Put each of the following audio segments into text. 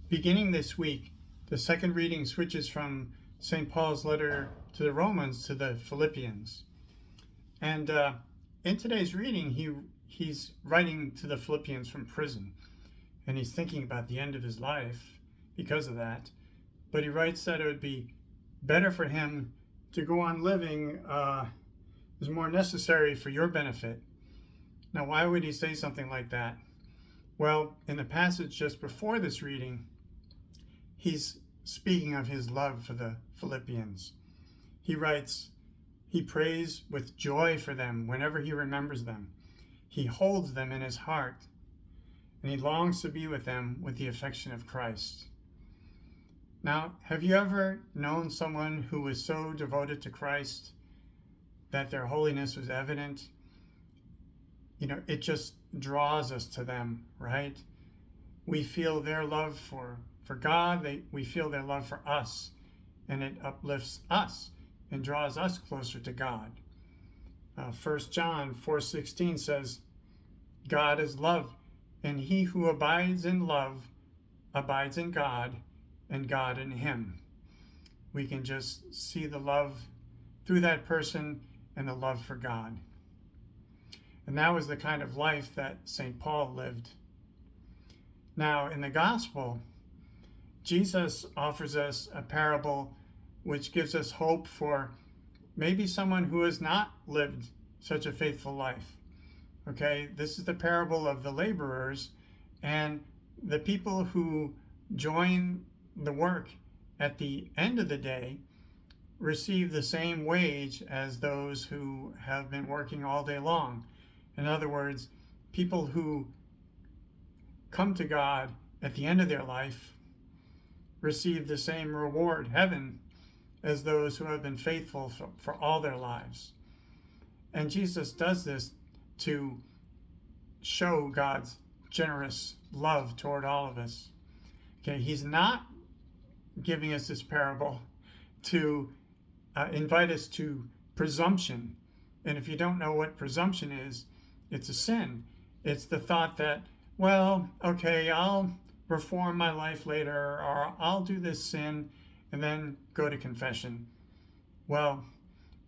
Beginning this week, the second reading switches from St. Paul's letter to the Romans to the Philippians. And in today's reading, he's writing to the Philippians from prison. And he's thinking about the end of his life because of that. But he writes that it would be better for him to go on living is more necessary for your benefit. Now, why would he say something like that? Well, in the passage just before this reading, he's speaking of his love for the Philippians. He writes, he prays with joy for them whenever he remembers them. He holds them in his heart, and he longs to be with them with the affection of Christ. Now, have you ever known someone who was so devoted to Christ that their holiness was evident? It just draws us to them, right? We feel their love for God, we feel their love for us, and it uplifts us and draws us closer to God. 1 John 4:16 says, God is love, and he who abides in love abides in God, and God in him. We can just see the love through that person and the love for God. And that was the kind of life that St. Paul lived. Now, in the gospel, Jesus offers us a parable which gives us hope for maybe someone who has not lived such a faithful life. Okay, this is the parable of the laborers, and the people who join the work at the end of the day receive the same wage as those who have been working all day long. In other words, people who come to God at the end of their life receive the same reward, heaven, as those who have been faithful for all their lives. And Jesus does this to show God's generous love toward all of us. Okay, he's not giving us this parable to invite us to presumption. And if you don't know what presumption is, it's a sin. It's the thought that, well, okay, I'll reform my life later, or I'll do this sin and then go to confession. Well,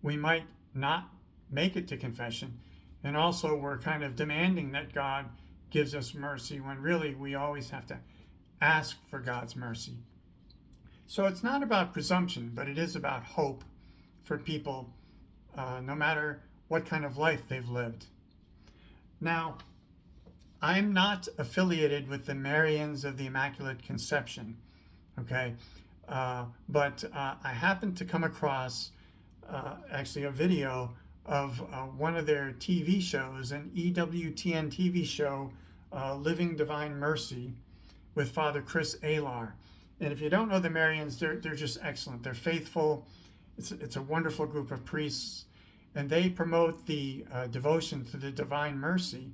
we might not make it to confession, and also we're kind of demanding that God gives us mercy when really we always have to ask for God's mercy. So it's not about presumption, but it is about hope for people, no matter what kind of life they've lived. Now, I'm not affiliated with the Marians of the Immaculate Conception, okay? But I happened to come across actually a video of one of their TV shows, an EWTN TV show, Living Divine Mercy, with Father Chris Alar. And if you don't know the Marians, they're just excellent. They're faithful. It's a wonderful group of priests. And they promote the devotion to the Divine Mercy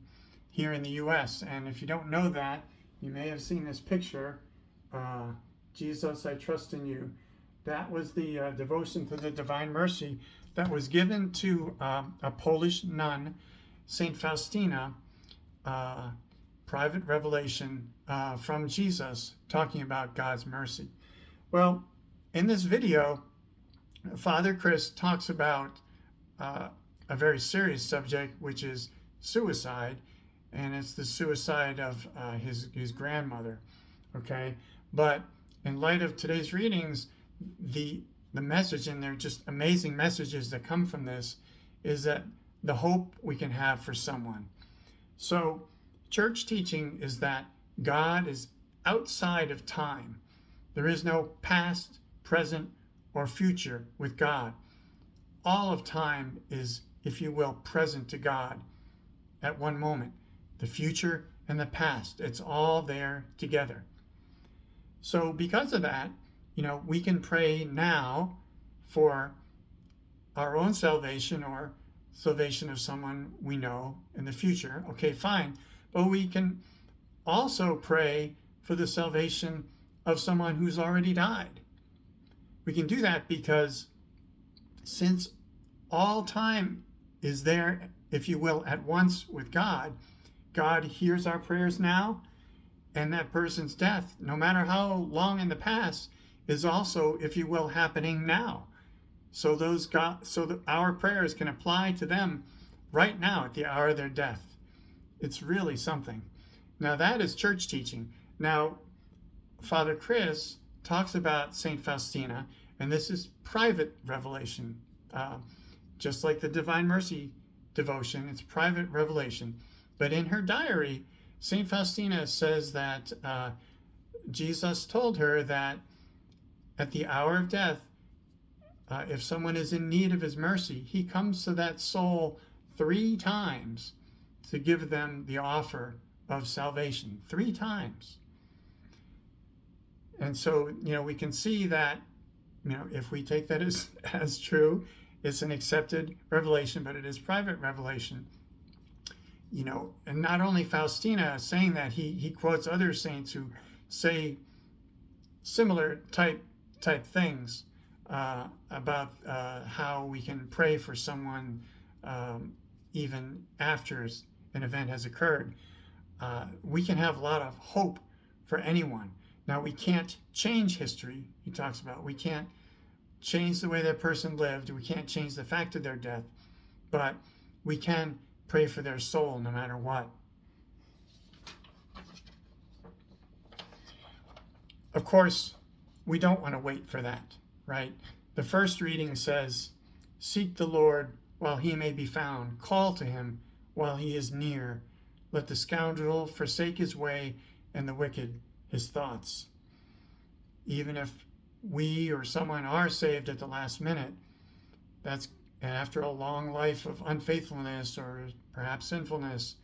here in the U.S. And if you don't know that, you may have seen this picture, Jesus, I trust in you. That was the devotion to the Divine Mercy that was given to a Polish nun, Saint Faustina, private revelation from Jesus talking about God's mercy. Well, in this video, Father Chris talks about a very serious subject, which is suicide, and it's the suicide of his grandmother. Okay, but in light of today's readings, the message, and they're just amazing messages that come from this, is that the hope we can have for someone. So church teaching is that God is outside of time. There is no past, present, or future with God. All of time is, if you will, present to God at one moment. The future and the past, it's all there together. So because of that, we can pray now for our own salvation or salvation of someone we know in the future. Okay, fine. But we can also pray for the salvation of someone who's already died. We can do that because since all time is there, if you will, at once with God, God hears our prayers now, And that person's death, no matter how long in the past, is also, if you will, happening now. So our prayers can apply to them right now at the hour of their death. It's really something. Now that is church teaching. Now, Father Chris talks about Saint Faustina, and this is private revelation. Just like the Divine Mercy devotion, it's private revelation. But in her diary, Saint Faustina says that Jesus told her that at the hour of death, if someone is in need of his mercy, he comes to that soul 3 times to give them the offer of salvation. 3 times. And so, we can see that, if we take that as true, it's an accepted revelation, but it is private revelation. And not only Faustina saying that, he quotes other saints who say similar type things about how we can pray for someone even after an event has occurred. We can have a lot of hope for anyone. Now, we can't change history, he talks about. We can't change the way that person lived. We can't change the fact of their death. But we can pray for their soul no matter what. Of course, we don't want to wait for that, right? The first reading says, "Seek the Lord while he may be found. Call to him while he is near. Let the scoundrel forsake his way and the wicked his thoughts." Even if we or someone are saved at the last minute, that's after a long life of unfaithfulness or perhaps sinfulness,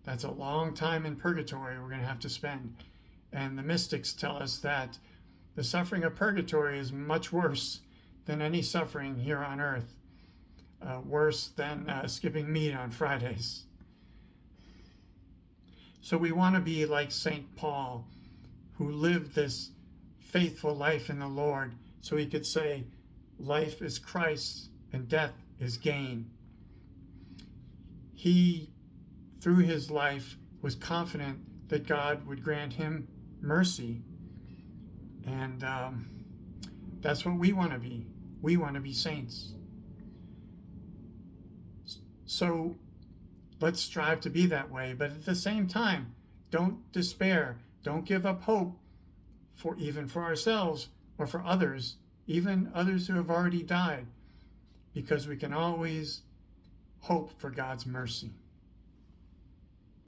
that's a long time in purgatory we're going to have to spend. And the mystics tell us that the suffering of purgatory is much worse than any suffering here on earth, worse than skipping meat on Fridays. So we want to be like St. Paul, who lived this faithful life in the Lord, so he could say, life is Christ and death is gain. He, through his life, was confident that God would grant him mercy. And that's what we want to be. We want to be saints. So let's strive to be that way. But at the same time, don't despair. Don't give up hope for ourselves or for others, even others who have already died, because we can always hope for God's mercy.